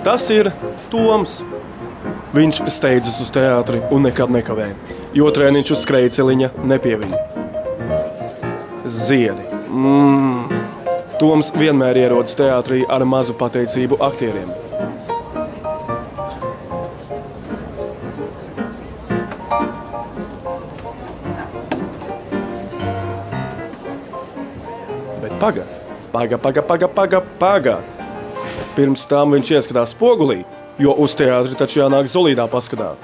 Tas ir Toms. Viņš steidzas uz teātri un nekad nekavē, jo treniņš uz skrejceliņa nepieviļ. Ziedi. Toms vienmēr ierodas teātrī ar mazu pateicību aktieriem. Bet paga. Pirms tam viņš ieskatās spogulī, jo uz teātri taču jānāk Zolīdā paskatā.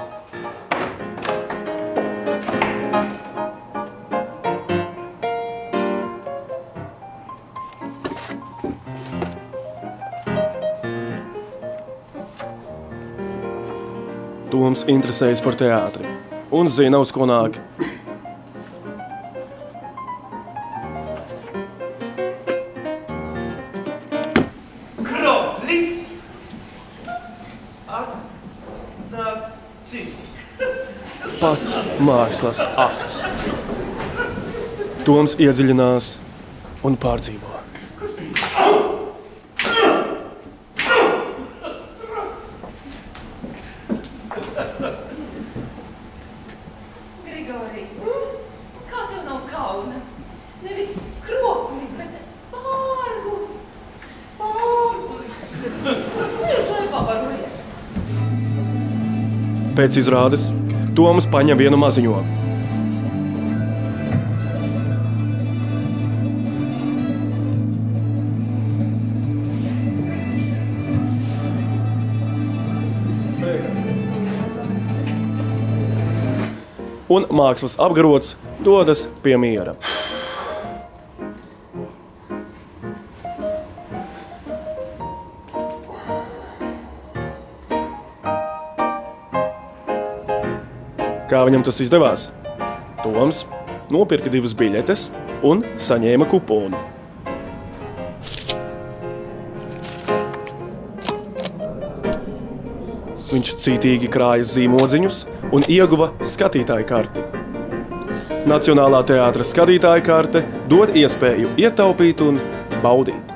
Toms interesējas par teātri un zina, uz ko nāk. Pats mākslas akts. Toms iedziļinās un pārdzīvo. Grigorij, kā tev nav kauna? Nevis kroplis, bet pārgulis. Lai pabagojiet. Pēc izrādes Toms paņem vienu maziņo. Un mākslas apgarots dodas pie miera. Kā viņam tas izdevās? Toms nopirka 2 biļetes un saņēma kuponu. Viņš cītīgi krāja zīmodziņus un ieguva skatītāju karti. Nacionālā teātra skatītāju karte dod iespēju ietaupīt un baudīt.